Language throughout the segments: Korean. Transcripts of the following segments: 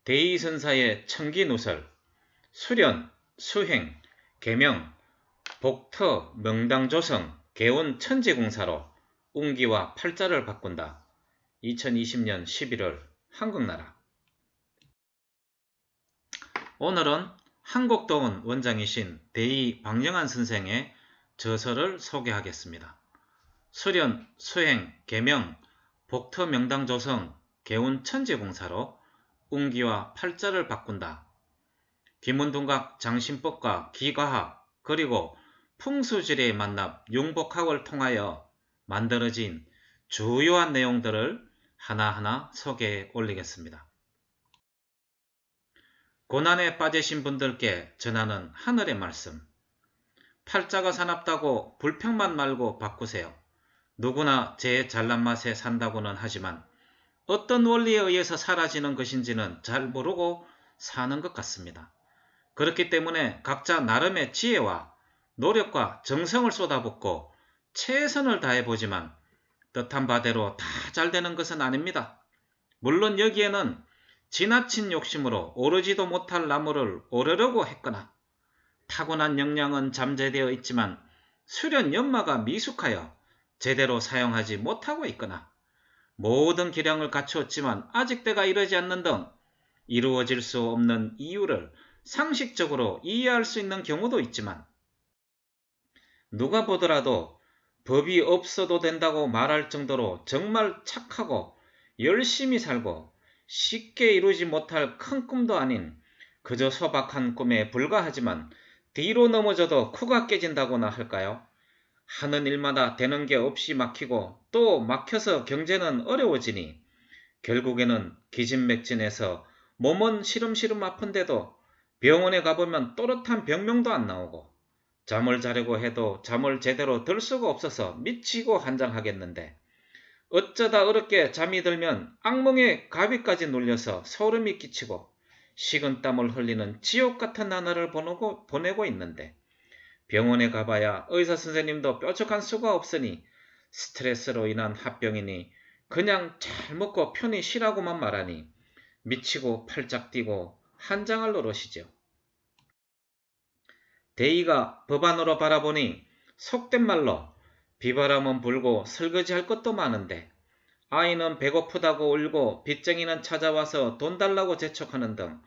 대의선사의 청기누설, 수련, 수행, 계명, 복터, 명당조성, 개원 천지공사로 운기와 팔자를 바꾼다. 2020년 11월 한국나라. 오늘은 한국도원 원장이신 대의 박영한 선생의 저서를 소개하겠습니다. 수련, 수행, 계명, 복터 명당조성, 개운 천지공사로 운기와 팔자를 바꾼다. 김운동각 장신법과 기과학 그리고 풍수지리의 만납 융복학을 통하여 만들어진 주요한 내용들을 하나하나 소개해 올리겠습니다. 고난에 빠지신 분들께 전하는 하늘의 말씀. 팔자가 사납다고 불평만 말고 바꾸세요. 누구나 제 잘난 맛에 산다고는 하지만 어떤 원리에 의해서 사라지는 것인지는 잘 모르고 사는 것 같습니다. 그렇기 때문에 각자 나름의 지혜와 노력과 정성을 쏟아붓고 최선을 다해보지만 뜻한 바대로 다 잘되는 것은 아닙니다. 물론 여기에는 지나친 욕심으로 오르지도 못할 나무를 오르려고 했거나 타고난 역량은 잠재되어 있지만 수련 연마가 미숙하여 제대로 사용하지 못하고 있거나 모든 기량을 갖추었지만 아직 때가 이르지 않는 등 이루어질 수 없는 이유를 상식적으로 이해할 수 있는 경우도 있지만 누가 보더라도 법이 없어도 된다고 말할 정도로 정말 착하고 열심히 살고 쉽게 이루지 못할 큰 꿈도 아닌 그저 소박한 꿈에 불과하지만 뒤로 넘어져도 코가 깨진다고나 할까요? 하는 일마다 되는 게 없이 막히고 또 막혀서 경제는 어려워지니 결국에는 기진맥진해서 몸은 시름시름 아픈데도 병원에 가보면 또렷한 병명도 안 나오고 잠을 자려고 해도 잠을 제대로 들 수가 없어서 미치고 한장하겠는데 어쩌다 어렵게 잠이 들면 악몽에 가비까지 눌려서 소름이 끼치고 식은땀을 흘리는 지옥같은 나날을 보내고 있는데 병원에 가봐야 의사선생님도 뾰족한 수가 없으니 스트레스로 인한 합병이니 그냥 잘 먹고 편히 쉬라고만 말하니 미치고 팔짝 뛰고 한장할 노릇이죠. 대의가 법안으로 바라보니 속된 말로 비바람은 불고 설거지할 것도 많은데 아이는 배고프다고 울고 빚쟁이는 찾아와서 돈 달라고 재촉하는 등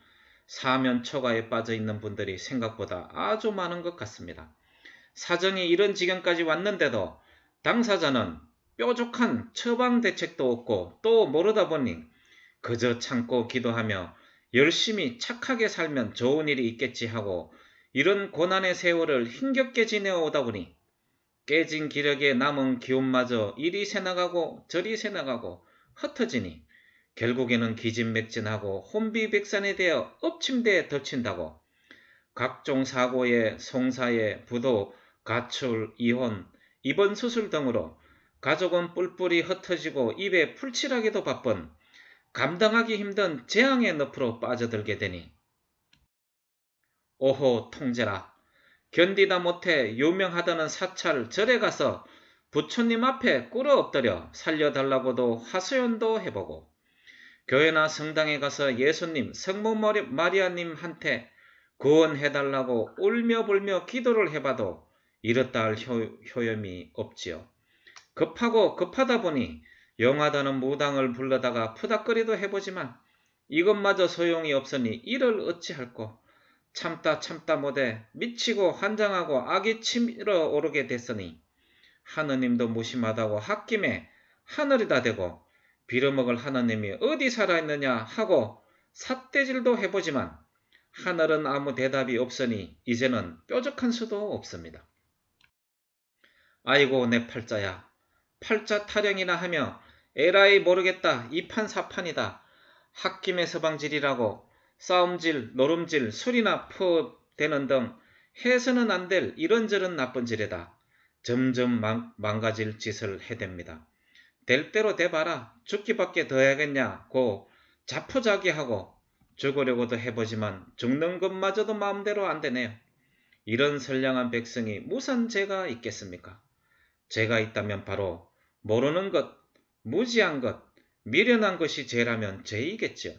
사면초가에 빠져있는 분들이 생각보다 아주 많은 것 같습니다. 사정이 이런 지경까지 왔는데도 당사자는 뾰족한 처방 대책도 없고 또 모르다 보니 그저 참고 기도하며 열심히 착하게 살면 좋은 일이 있겠지 하고 이런 고난의 세월을 힘겹게 지내오다 보니 깨진 기력에 남은 기운마저 이리 새나가고 저리 새나가고 흩어지니 결국에는 기진맥진하고 혼비백산에 대어 엎침대에 덮친다고 각종 사고에 송사에 부도, 가출, 이혼, 입원 수술 등으로 가족은 뿔뿔이 흩어지고 입에 풀칠하기도 바쁜 감당하기 힘든 재앙의 늪으로 빠져들게 되니 오호 통제라. 견디다 못해 유명하다는 사찰 절에 가서 부처님 앞에 꿇어 엎드려 살려달라고도 하소연도 해보고 교회나 성당에 가서 예수님, 성모 마리아님한테 구원해달라고 울며불며 기도를 해봐도 이렇다 할 효염이 없지요. 급하고 급하다 보니 영하다는 무당을 불러다가 푸닥거리도 해보지만 이것마저 소용이 없으니 이를 어찌할꼬. 참다 못해 미치고 환장하고 악이 치밀어 오르게 됐으니 하느님도 무심하다고 홧김에 하늘에다 대고 빌어먹을 하느님이 어디 살아있느냐 하고 삿대질도 해보지만 하늘은 아무 대답이 없으니 이제는 뾰족한 수도 없습니다. 아이고 내 팔자야. 팔자 타령이나 하며 에라이 모르겠다 이판사판이다. 홧김에 서방질이라고 싸움질, 노름질, 술이나 퍼대는 등 해서는 안 될 이런저런 나쁜 지레다. 점점 망가질 짓을 해댑니다. 될 대로 돼봐라. 죽기밖에 더 해야겠냐고 자포자기하고 죽으려고도 해보지만 죽는 것마저도 마음대로 안 되네요. 이런 선량한 백성이 무슨 죄가 있겠습니까? 죄가 있다면 바로 모르는 것, 무지한 것, 미련한 것이 죄라면 죄이겠죠.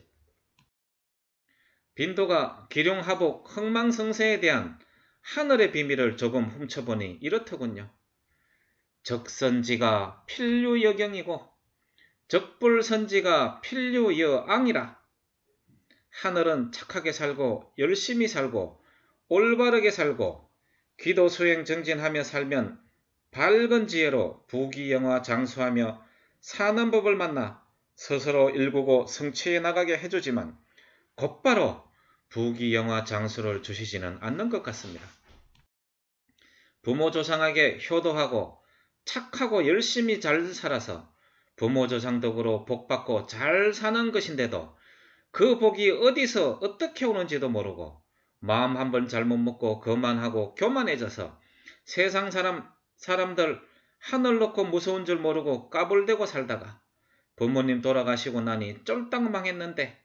빈도가 기룡하복 흥망성쇠에 대한 하늘의 비밀을 조금 훔쳐보니 이렇더군요. 적선지가 필류여경이고 적불선지가 필류여앙이라. 하늘은 착하게 살고 열심히 살고 올바르게 살고 기도 수행 정진하며 살면 밝은 지혜로 부귀영화 장수하며 사는 법을 만나 스스로 일구고 성취해 나가게 해주지만 곧바로 부귀영화 장수를 주시지는 않는 것 같습니다. 부모 조상에게 효도하고 착하고 열심히 잘 살아서 부모 조상 덕으로 복받고 잘 사는 것인데도 그 복이 어디서 어떻게 오는지도 모르고 마음 한번 잘못 먹고 거만하고 교만해져서 세상 사람들 하늘 놓고 무서운 줄 모르고 까불대고 살다가 부모님 돌아가시고 나니 쫄딱 망했는데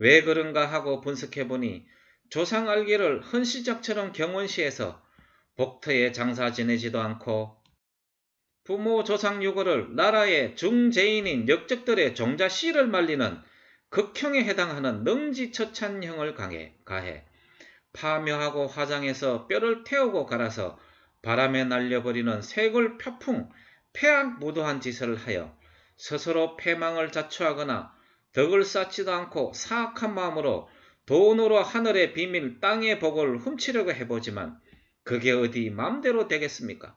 왜 그런가 하고 분석해보니 조상 알기를 헌시작처럼 경원시에서 복터에 장사 지내지도 않고 부모 조상 유고를 나라의 중재인인 역적들의 종자 씨를 말리는 극형에 해당하는 능지처참형을 가해 파묘하고 화장해서 뼈를 태우고 갈아서 바람에 날려버리는 세골 표풍 폐악무도한 짓을 하여 스스로 패망을 자초하거나 덕을 쌓지도 않고 사악한 마음으로 돈으로 하늘의 비밀 땅의 복을 훔치려고 해보지만 그게 어디 마음대로 되겠습니까?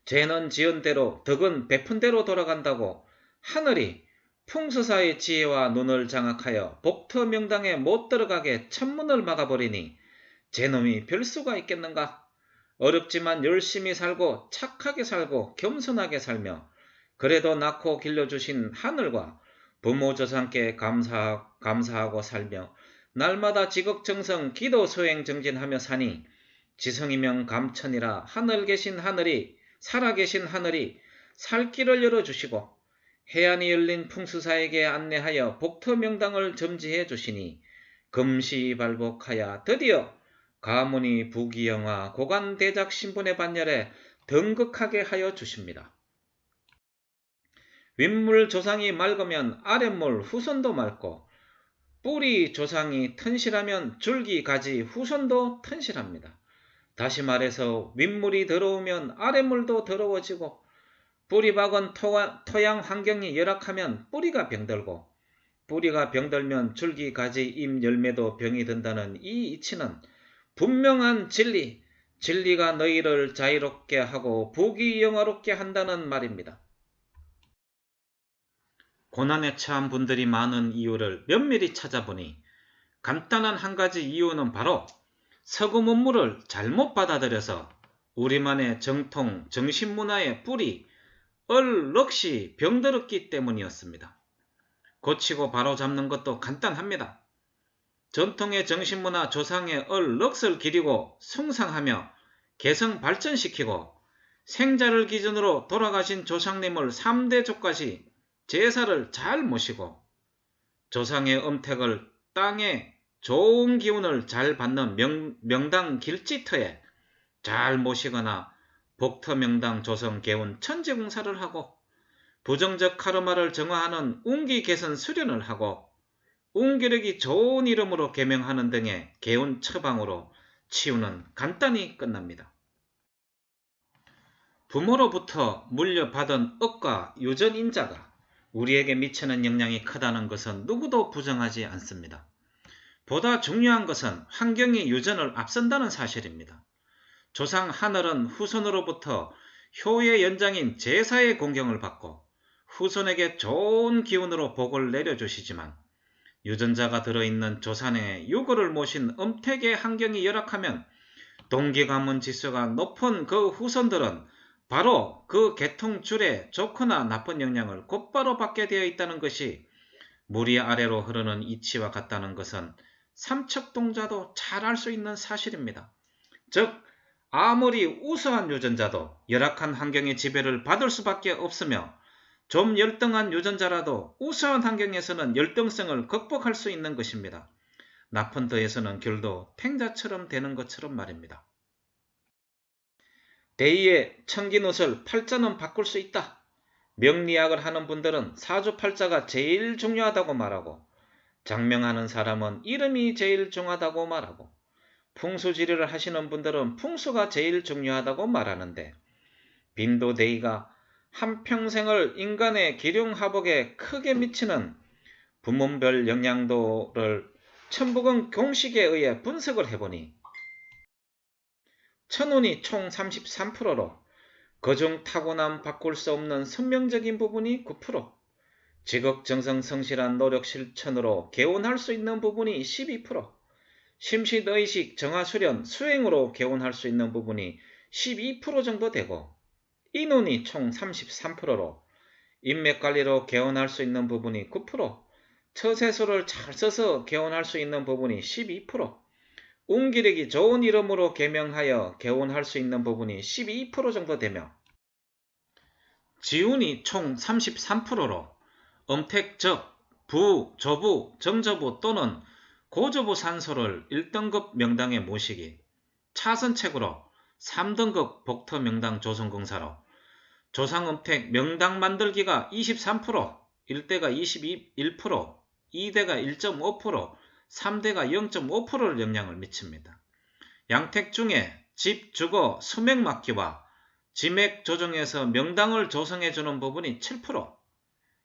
죄는 지은 대로 덕은 베푼 대로 돌아간다고 하늘이 풍수사의 지혜와 눈을 장악하여 복터 명당에 못 들어가게 천문을 막아버리니 제놈이 별 수가 있겠는가? 어렵지만 열심히 살고 착하게 살고 겸손하게 살며 그래도 낳고 길러주신 하늘과 부모 조상께 감사하고 살며 날마다 지극정성 기도 소행 정진하며 사니 지성이명 감천이라 살아계신 하늘이 살 길을 열어주시고 해안이 열린 풍수사에게 안내하여 복터 명당을 점지해 주시니 금시발복하여 드디어 가문이 부귀영화 고관대작 신분의 반열에 등극하게 하여 주십니다. 윗물 조상이 맑으면 아랫물 후손도 맑고 뿌리 조상이 튼실하면 줄기 가지 후손도 튼실합니다. 다시 말해서 윗물이 더러우면 아랫물도 더러워지고 뿌리박은 토양 환경이 열악하면 뿌리가 병들고 뿌리가 병들면 줄기 가지 잎 열매도 병이 든다는 이 이치는 분명한 진리가 너희를 자유롭게 하고 부귀영화롭게 한다는 말입니다. 고난에 처한 분들이 많은 이유를 면밀히 찾아보니 간단한 한 가지 이유는 바로 서구 문물을 잘못 받아들여서 우리만의 정통 정신문화의 뿌리 얼럭시 병들었기 때문이었습니다. 고치고 바로잡는 것도 간단합니다. 전통의 정신문화 조상의 얼럭을 기리고 숭상하며 개성 발전시키고 생자를 기준으로 돌아가신 조상님을 3대 족까지 제사를 잘 모시고 조상의 음택을 땅에 좋은 기운을 잘 받는 명당 길지터에 잘 모시거나 복터 명당 조성 개운 천지공사를 하고 부정적 카르마를 정화하는 운기 개선 수련을 하고 운기력이 좋은 이름으로 개명하는 등의 개운 처방으로 치유는 간단히 끝납니다. 부모로부터 물려받은 억과 유전인자가 우리에게 미치는 영향이 크다는 것은 누구도 부정하지 않습니다. 보다 중요한 것은 환경이 유전을 앞선다는 사실입니다. 조상 하늘은 후손으로부터 효의 연장인 제사의 공경을 받고 후손에게 좋은 기운으로 복을 내려주시지만 유전자가 들어있는 조상의 유고를 모신 음택의 환경이 열악하면 동기가문 지수가 높은 그 후손들은 바로 그 계통줄에 좋거나 나쁜 영향을 곧바로 받게 되어 있다는 것이 무리 아래로 흐르는 이치와 같다는 것은 삼척동자도 잘 알 수 있는 사실입니다. 즉 아무리 우수한 유전자도 열악한 환경의 지배를 받을 수밖에 없으며 좀 열등한 유전자라도 우수한 환경에서는 열등성을 극복할 수 있는 것입니다. 나쁜 터에서는 결도 탱자처럼 되는 것처럼 말입니다. 대의의 청긴옷을 팔자는 바꿀 수 있다. 명리학을 하는 분들은 사주팔자가 제일 중요하다고 말하고 장명하는 사람은 이름이 제일 중요하다고 말하고 풍수지리를 하시는 분들은 풍수가 제일 중요하다고 말하는데 빈도데이가 한평생을 인간의 기륭하복에 크게 미치는 부문별 영향도를 천부경 공식에 의해 분석을 해보니 천운이 총 33%로 그중 타고남 바꿀 수 없는 선명적인 부분이 9%, 지극정성 성실한 노력 실천으로 개운할 수 있는 부분이 12%, 심신의식 정화수련 수행으로 개운할 수 있는 부분이 12% 정도 되고 인운이 총 33%로 인맥관리로 개운할 수 있는 부분이 9%, 처세술을 잘 써서 개운할 수 있는 부분이 12%, 운기력이 좋은 이름으로 개명하여 개운할 수 있는 부분이 12% 정도 되며 지운이 총 33%로 음택적, 부, 조부, 정조부 또는 고조부 산소를 1등급 명당에 모시기, 차선책으로 3등급 복터 명당 조성공사로 조상음택 명당 만들기가 23%, 1대가 21%, 2대가 1.5%, 3대가 0.5%를 영향을 미칩니다. 양택 중에 집, 주거, 수맥 막기와 지맥 조정에서 명당을 조성해주는 부분이 7%,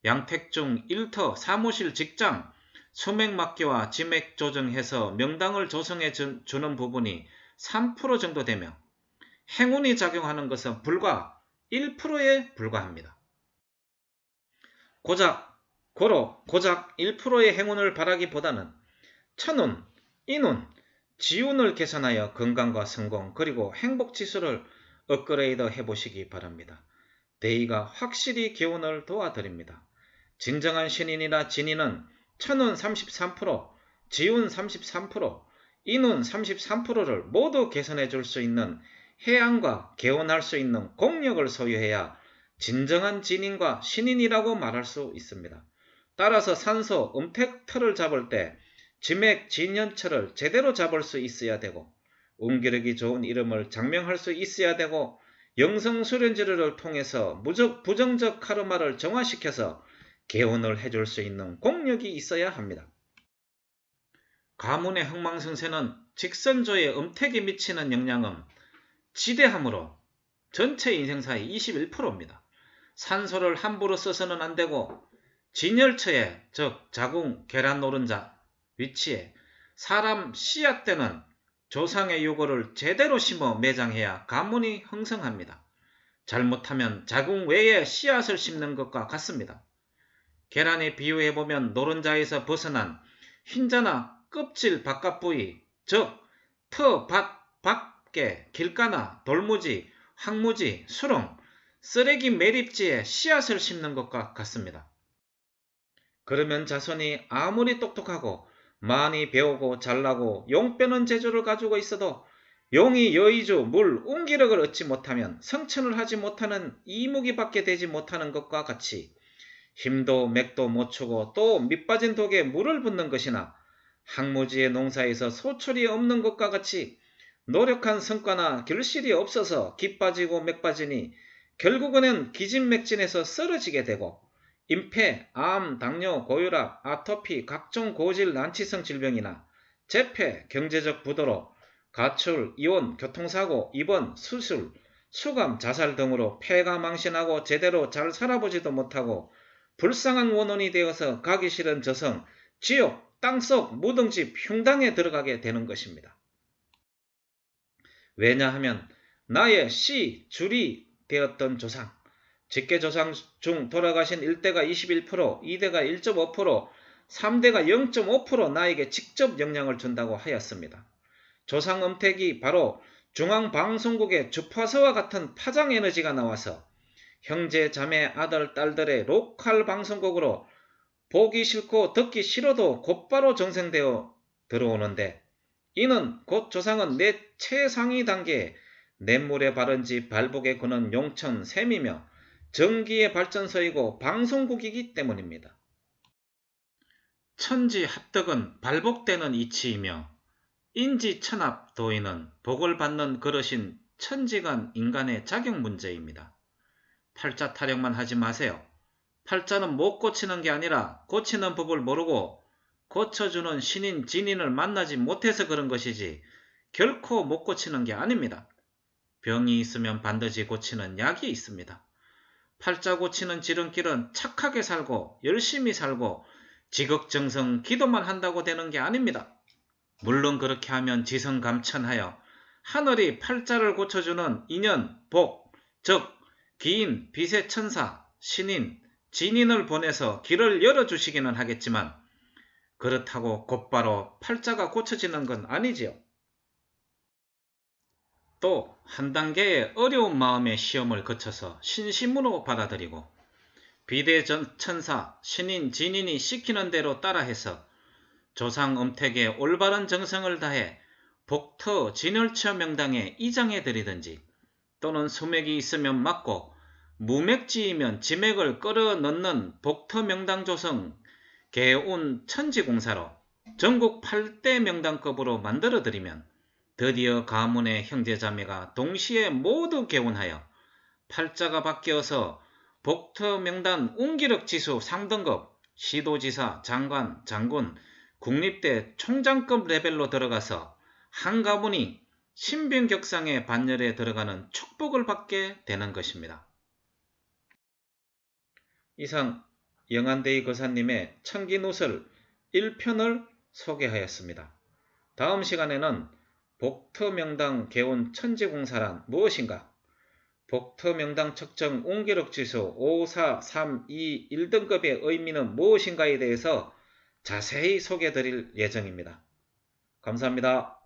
양택 중 일터, 사무실, 직장, 수맥 막기와 지맥 조정해서 명당을 조성해 주는 부분이 3% 정도 되며 행운이 작용하는 것은 불과 1%에 불과합니다. 고작 1%의 행운을 바라기보다는 천운, 인운, 지운을 개선하여 건강과 성공 그리고 행복지수를 업그레이드 해보시기 바랍니다. 데이가 확실히 기운을 도와드립니다. 진정한 신인이나 진인은 천운 33%, 지운 33%, 인운 33%를 모두 개선해 줄 수 있는 해안과 개운할 수 있는 공력을 소유해야 진정한 진인과 신인이라고 말할 수 있습니다. 따라서 산소, 음택터를 잡을 때 지맥, 진연철을 제대로 잡을 수 있어야 되고 운기력이 좋은 이름을 장명할 수 있어야 되고 영성수련지를 통해서 부정적 카르마를 정화시켜서 개운을 해줄 수 있는 공력이 있어야 합니다. 가문의 흥망성쇠는 직선조의 음택에 미치는 영향은 지대함으로 전체 인생사의 21%입니다. 산소를 함부로 써서는 안되고 진열처에 즉 자궁, 계란 노른자 위치에 사람 씨앗 때는 조상의 유고를 제대로 심어 매장해야 가문이 흥성합니다. 잘못하면 자궁 외에 씨앗을 심는 것과 같습니다. 계란에 비유해보면 노른자에서 벗어난 흰자나 껍질 바깥 부위, 즉 터, 밭, 밖에 길가나 돌무지, 황무지, 수렁, 쓰레기 매립지에 씨앗을 심는 것과 같습니다. 그러면 자손이 아무리 똑똑하고 많이 배우고 잘나고 용 빼는 재주를 가지고 있어도 용이 여의주, 물, 운기력을 얻지 못하면 성천을 하지 못하는 이무기밖에 되지 못하는 것과 같이 힘도 맥도 못 추고 또 밑빠진 독에 물을 붓는 것이나 항무지의 농사에서 소출이 없는 것과 같이 노력한 성과나 결실이 없어서 기 빠지고 맥 빠지니 결국은 기진맥진해서 쓰러지게 되고 임패, 암, 당뇨, 고혈압, 아토피, 각종 고질 난치성 질병이나 재폐, 경제적 부도로 가출, 이혼, 교통사고, 입원, 수술, 수감, 자살 등으로 폐가 망신하고 제대로 잘 살아보지도 못하고 불쌍한 원혼이 되어서 가기 싫은 저성, 지옥, 땅속, 무등집, 흉당에 들어가게 되는 것입니다. 왜냐하면 나의 씨, 줄이 되었던 조상, 직계조상 중 돌아가신 1대가 21%, 2대가 1.5%, 3대가 0.5% 나에게 직접 영향을 준다고 하였습니다. 조상 음택이 바로 중앙방송국의 주파수와 같은 파장 에너지가 나와서 형제, 자매, 아들, 딸들의 로컬 방송국으로 보기 싫고 듣기 싫어도 곧바로 정생되어 들어오는데 이는 곧 조상은 내 최상위 단계에 냇물에 바른지 발복에 거는 용천, 샘이며 전기의 발전소이고 방송국이기 때문입니다. 천지 합덕은 발복되는 이치이며 인지천합 도인은 복을 받는 그릇인 천지간 인간의 작용 문제입니다. 팔자 타령만 하지 마세요. 팔자는 못 고치는 게 아니라 고치는 법을 모르고 고쳐주는 신인, 진인을 만나지 못해서 그런 것이지 결코 못 고치는 게 아닙니다. 병이 있으면 반드시 고치는 약이 있습니다. 팔자 고치는 지름길은 착하게 살고 열심히 살고 지극정성 기도만 한다고 되는 게 아닙니다. 물론 그렇게 하면 지성감천하여 하늘이 팔자를 고쳐주는 인연, 복, 즉 기인, 빛의 천사, 신인, 진인을 보내서 길을 열어주시기는 하겠지만 그렇다고 곧바로 팔자가 고쳐지는 건 아니지요. 또 한 단계의 어려운 마음의 시험을 거쳐서 신심으로 받아들이고 비대 천사, 신인, 진인이 시키는 대로 따라해서 조상 음택에 올바른 정성을 다해 복터 진열처 명당에 이장해 드리든지 또는 수맥이 있으면 맞고 무맥지이면 지맥을 끌어 넣는 복터 명당 조성 개운 천지공사로 전국 8대 명당급으로 만들어 드리면 드디어 가문의 형제자매가 동시에 모두 개운하여 팔자가 바뀌어서 복터 명단 운기력 지수 3등급, 시도지사, 장관, 장군, 국립대 총장급 레벨로 들어가서 한 가문이 신병격상의 반열에 들어가는 축복을 받게 되는 것입니다. 이상 영안대의 거사님의 청기누설 1편을 소개하였습니다. 다음 시간에는 복터명당 개운 천지공사란 무엇인가? 복터명당 측정 운기력 지수 5, 4, 3, 2, 1등급의 의미는 무엇인가에 대해서 자세히 소개해 드릴 예정입니다. 감사합니다.